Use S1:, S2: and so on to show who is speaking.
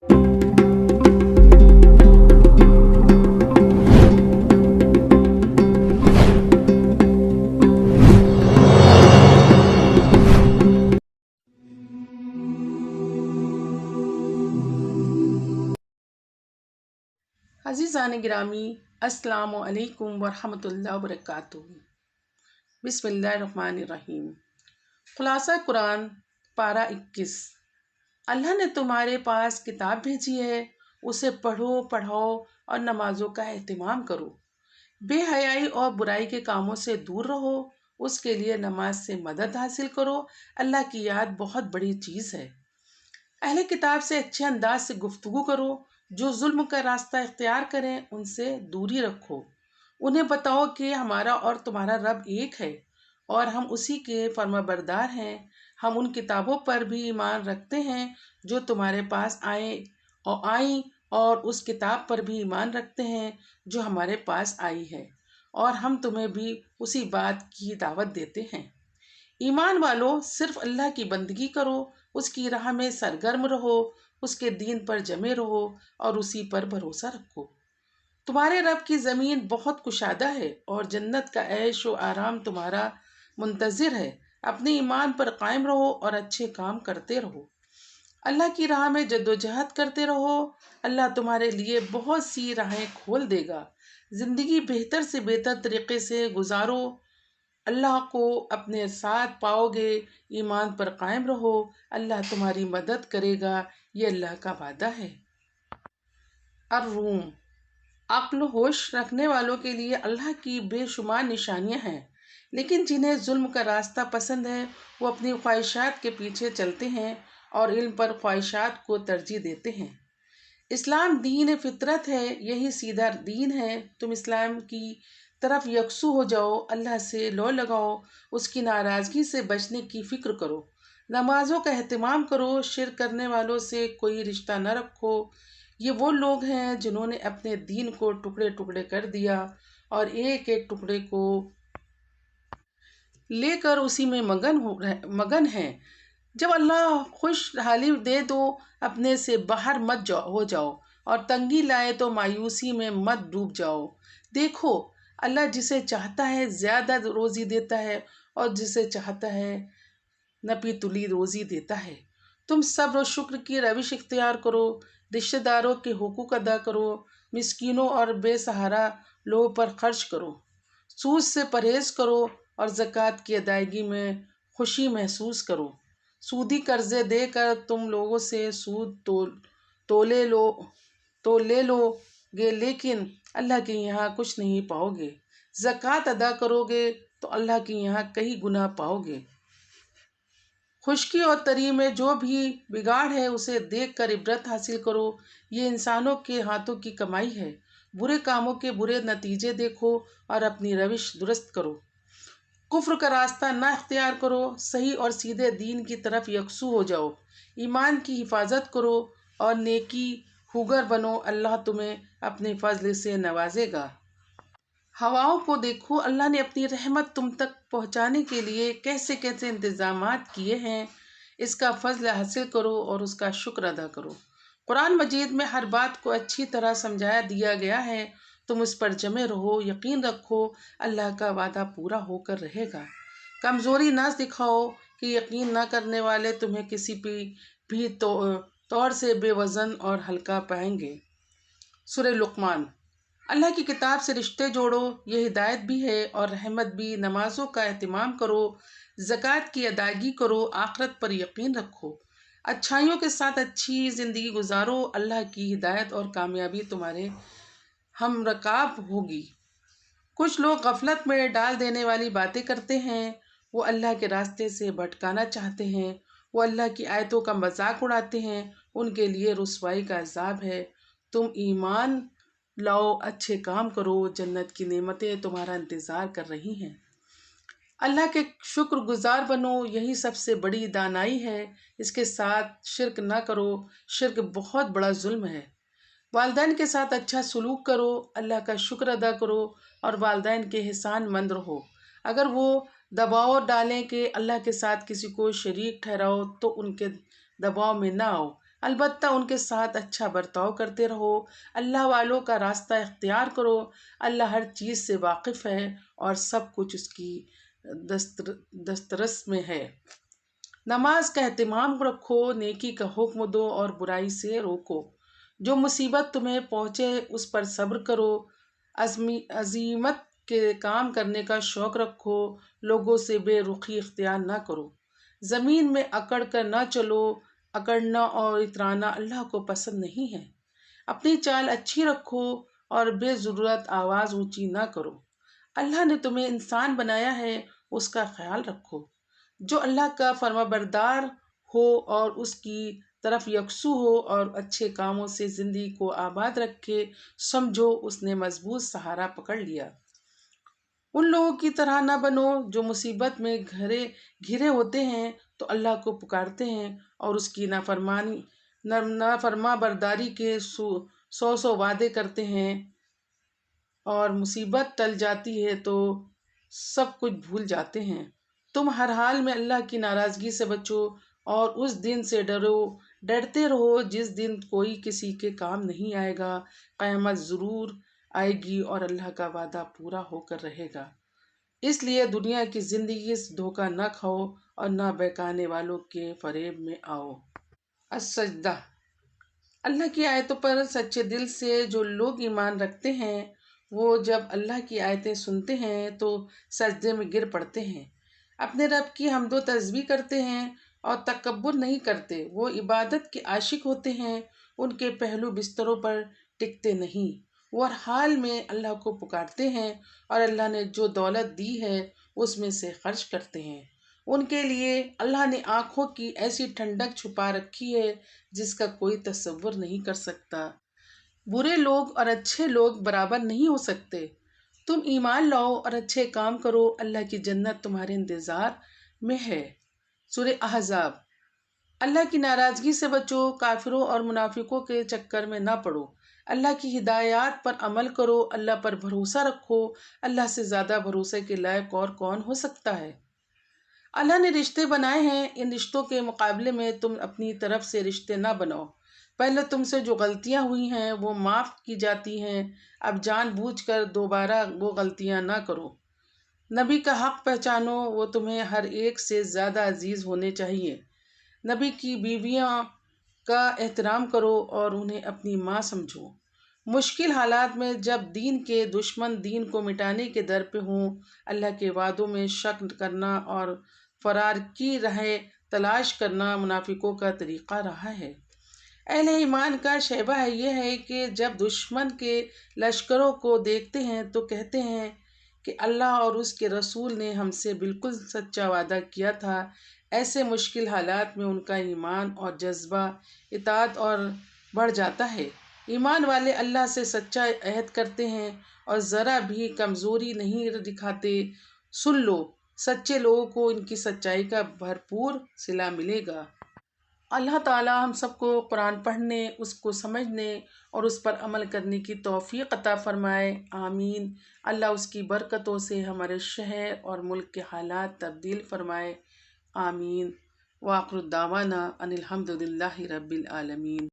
S1: عزیزان گرامی، السلام علیکم ورحمۃ اللہ وبرکاتہ۔ بسم اللہ الرحمن الرحیم۔ خلاصہ قرآن پارہ 21۔ اللہ نے تمہارے پاس کتاب بھیجی ہے، اسے پڑھو، پڑھاؤ اور نمازوں کا اہتمام کرو۔ بے حیائی اور برائی کے کاموں سے دور رہو، اس کے لیے نماز سے مدد حاصل کرو۔ اللہ کی یاد بہت بڑی چیز ہے۔ اہل کتاب سے اچھے انداز سے گفتگو کرو، جو ظلم کا راستہ اختیار کریں ان سے دوری رکھو۔ انہیں بتاؤ کہ ہمارا اور تمہارا رب ایک ہے اور ہم اسی کے فرمانبردار ہیں۔ ہم ان کتابوں پر بھی ایمان رکھتے ہیں جو تمہارے پاس آئیں اور اس کتاب پر بھی ایمان رکھتے ہیں جو ہمارے پاس آئی ہے، اور ہم تمہیں بھی اسی بات کی دعوت دیتے ہیں۔ ایمان والو، صرف اللہ کی بندگی کرو، اس کی راہ میں سرگرم رہو، اس کے دین پر جمے رہو اور اسی پر بھروسہ رکھو۔ تمہارے رب کی زمین بہت کشادہ ہے اور جنت کا عیش و آرام تمہارا منتظر ہے۔ اپنے ایمان پر قائم رہو اور اچھے کام کرتے رہو۔ اللہ کی راہ میں جدوجہد کرتے رہو، اللہ تمہارے لیے بہت سی راہیں کھول دے گا۔ زندگی بہتر سے بہتر طریقے سے گزارو، اللہ کو اپنے ساتھ پاؤ گے۔ ایمان پر قائم رہو، اللہ تمہاری مدد کرے گا، یہ اللہ کا وعدہ ہے۔ الروم۔ عقل و ہوش رکھنے والوں کے لیے اللہ کی بے شمار نشانیاں ہیں، لیکن جنہیں ظلم کا راستہ پسند ہے وہ اپنی خواہشات کے پیچھے چلتے ہیں اور علم پر خواہشات کو ترجیح دیتے ہیں۔ اسلام دین فطرت ہے، یہی سیدھا دین ہے۔ تم اسلام کی طرف یکسو ہو جاؤ، اللہ سے لو لگاؤ، اس کی ناراضگی سے بچنے کی فکر کرو، نمازوں کا اہتمام کرو، شرک کرنے والوں سے کوئی رشتہ نہ رکھو۔ یہ وہ لوگ ہیں جنہوں نے اپنے دین کو ٹکڑے ٹکڑے کر دیا اور ایک ایک ٹکڑے کو لے کر اسی میں مگن ہیں۔ جب اللہ خوشحالی دے تو اپنے سے باہر مت ہو جاؤ، اور تنگی لائے تو مایوسی میں مت ڈوب جاؤ۔ دیکھو، اللہ جسے چاہتا ہے زیادہ روزی دیتا ہے اور جسے چاہتا ہے نپی تلی روزی دیتا ہے۔ تم صبر و شکر کی روش اختیار کرو، رشتہ داروں کے حقوق ادا کرو، مسکینوں اور بے سہارا لوگوں پر خرچ کرو، سود سے پرہیز کرو اور زکوٰۃ کی ادائیگی میں خوشی محسوس کرو۔ سودی قرضے دے کر تم لوگوں سے سود تو لے لو گے، لیکن اللہ کے یہاں کچھ نہیں پاؤ گے۔ زکوٰۃ ادا کرو گے تو اللہ کے یہاں کئی گنا پاؤ گے۔ خشکی اور تری میں جو بھی بگاڑ ہے اسے دیکھ کر عبرت حاصل کرو، یہ انسانوں کے ہاتھوں کی کمائی ہے۔ برے کاموں کے برے نتیجے دیکھو اور اپنی روش درست کرو۔ کفر کا راستہ نہ اختیار کرو، صحیح اور سیدھے دین کی طرف یکسو ہو جاؤ۔ ایمان کی حفاظت کرو اور نیکی خوگر بنو، اللہ تمہیں اپنے فضل سے نوازے گا۔ ہواؤں کو دیکھو، اللہ نے اپنی رحمت تم تک پہنچانے کے لیے کیسے کیسے انتظامات کیے ہیں، اس کا فضل حاصل کرو اور اس کا شکر ادا کرو۔ قرآن مجید میں ہر بات کو اچھی طرح سمجھا دیا گیا ہے، تم اس پر جمے رہو، یقین رکھو اللہ کا وعدہ پورا ہو کر رہے گا۔ کمزوری نہ دکھاؤ کہ یقین نہ کرنے والے تمہیں کسی بھی طور سے بے وزن اور ہلکا پائیں گے۔ سورہ لقمان۔ اللہ کی کتاب سے رشتے جوڑو، یہ ہدایت بھی ہے اور رحمت بھی۔ نمازوں کا اہتمام کرو، زکوٰۃ کی ادائیگی کرو، آخرت پر یقین رکھو، اچھائیوں کے ساتھ اچھی زندگی گزارو، اللہ کی ہدایت اور کامیابی تمہارے ہم رکاب ہوگی۔ کچھ لوگ غفلت میں ڈال دینے والی باتیں کرتے ہیں، وہ اللہ کے راستے سے بھٹکانا چاہتے ہیں، وہ اللہ کی آیتوں کا مذاق اڑاتے ہیں، ان کے لیے رسوائی کا عذاب ہے۔ تم ایمان لاؤ، اچھے کام کرو، جنت کی نعمتیں تمہارا انتظار کر رہی ہیں۔ اللہ کے شکر گزار بنو، یہی سب سے بڑی دانائی ہے۔ اس کے ساتھ شرک نہ کرو، شرک بہت بڑا ظلم ہے۔ والدین کے ساتھ اچھا سلوک کرو، اللہ کا شکر ادا کرو اور والدین کے احسان مند رہو۔ اگر وہ دباؤ ڈالیں کہ اللہ کے ساتھ کسی کو شریک ٹھہراؤ تو ان کے دباؤ میں نہ آؤ، البتہ ان کے ساتھ اچھا برتاؤ کرتے رہو، اللہ والوں کا راستہ اختیار کرو، اللہ ہر چیز سے واقف ہے اور سب کچھ اس کی دسترس میں ہے۔ نماز کا اہتمام رکھو، نیکی کا حکم دو اور برائی سے روکو، جو مصیبت تمہیں پہنچے اس پر صبر کرو، عزیمت کے کام کرنے کا شوق رکھو، لوگوں سے بے رخی اختیار نہ کرو، زمین میں اکڑ کر نہ چلو، اکڑنا اور اترانا اللہ کو پسند نہیں ہے، اپنی چال اچھی رکھو اور بے ضرورت آواز اونچی نہ کرو، اللہ نے تمہیں انسان بنایا ہے اس کا خیال رکھو، جو اللہ کا فرما بردار ہو اور اس کی طرف یکسو ہو اور اچھے کاموں سے زندگی کو آباد رکھے، سمجھو اس نے مضبوط سہارا پکڑ لیا۔ ان لوگوں کی طرح نہ بنو جو مصیبت میں گھرے ہوتے ہیں تو اللہ کو پکارتے ہیں اور اس کی نافرما برداری کے سو وعدے کرتے ہیں، اور مصیبت ٹل جاتی ہے تو سب کچھ بھول جاتے ہیں۔ تم ہر حال میں اللہ کی ناراضگی سے بچو اور اس دن سے ڈرتے رہو جس دن کوئی کسی کے کام نہیں آئے گا، قیامت ضرور آئے گی اور اللہ کا وعدہ پورا ہو کر رہے گا، اس لیے دنیا کی زندگی سے دھوکہ نہ کھاؤ اور نہ بہکانے والوں کے فریب میں آؤ۔ السجدہ۔ اللہ کی آیتوں پر سچے دل سے جو لوگ ایمان رکھتے ہیں وہ جب اللہ کی آیتیں سنتے ہیں تو سجدے میں گر پڑتے ہیں، اپنے رب کی حمد و تسبیح کرتے ہیں اور تکبر نہیں کرتے، وہ عبادت کے عاشق ہوتے ہیں، ان کے پہلو بستروں پر ٹکتے نہیں، وہ ہر حال میں اللہ کو پکارتے ہیں اور اللہ نے جو دولت دی ہے اس میں سے خرچ کرتے ہیں، ان کے لیے اللہ نے آنکھوں کی ایسی ٹھنڈک چھپا رکھی ہے جس کا کوئی تصور نہیں کر سکتا۔ برے لوگ اور اچھے لوگ برابر نہیں ہو سکتے، تم ایمان لاؤ اور اچھے کام کرو، اللہ کی جنت تمہارے انتظار میں ہے۔ سورہ احزاب۔ اللہ کی ناراضگی سے بچو، کافروں اور منافقوں کے چکر میں نہ پڑو، اللہ کی ہدایات پر عمل کرو، اللہ پر بھروسہ رکھو، اللہ سے زیادہ بھروسے کے لائق اور کون ہو سکتا ہے۔ اللہ نے رشتے بنائے ہیں، ان رشتوں کے مقابلے میں تم اپنی طرف سے رشتے نہ بناؤ، پہلے تم سے جو غلطیاں ہوئی ہیں وہ معاف کی جاتی ہیں، اب جان بوجھ کر دوبارہ وہ غلطیاں نہ کرو۔ نبی کا حق پہچانو، وہ تمہیں ہر ایک سے زیادہ عزیز ہونے چاہیے، نبی کی بیویوں کا احترام کرو اور انہیں اپنی ماں سمجھو۔ مشکل حالات میں جب دین کے دشمن دین کو مٹانے کے در پہ ہوں، اللہ کے وعدوں میں شک کرنا اور فرار کی راہیں تلاش کرنا منافقوں کا طریقہ رہا ہے۔ اہل ایمان کا شیبہ یہ ہے کہ جب دشمن کے لشکروں کو دیکھتے ہیں تو کہتے ہیں کہ اللہ اور اس کے رسول نے ہم سے بالکل سچا وعدہ کیا تھا، ایسے مشکل حالات میں ان کا ایمان اور جذبہ اطاعت اور بڑھ جاتا ہے۔ ایمان والے اللہ سے سچا عہد کرتے ہیں اور ذرا بھی کمزوری نہیں دکھاتے۔ سن لو، سچے لوگوں کو ان کی سچائی کا بھرپور صلہ ملے گا۔ اللہ تعالی ہم سب کو قرآن پڑھنے، اس کو سمجھنے اور اس پر عمل کرنے کی توفیق عطا فرمائے، آمین۔ اللہ اس کی برکتوں سے ہمارے شہر اور ملک کے حالات تبدیل فرمائے، آمین۔ وآخر دعوانا ان الحمد للہ رب العالمین۔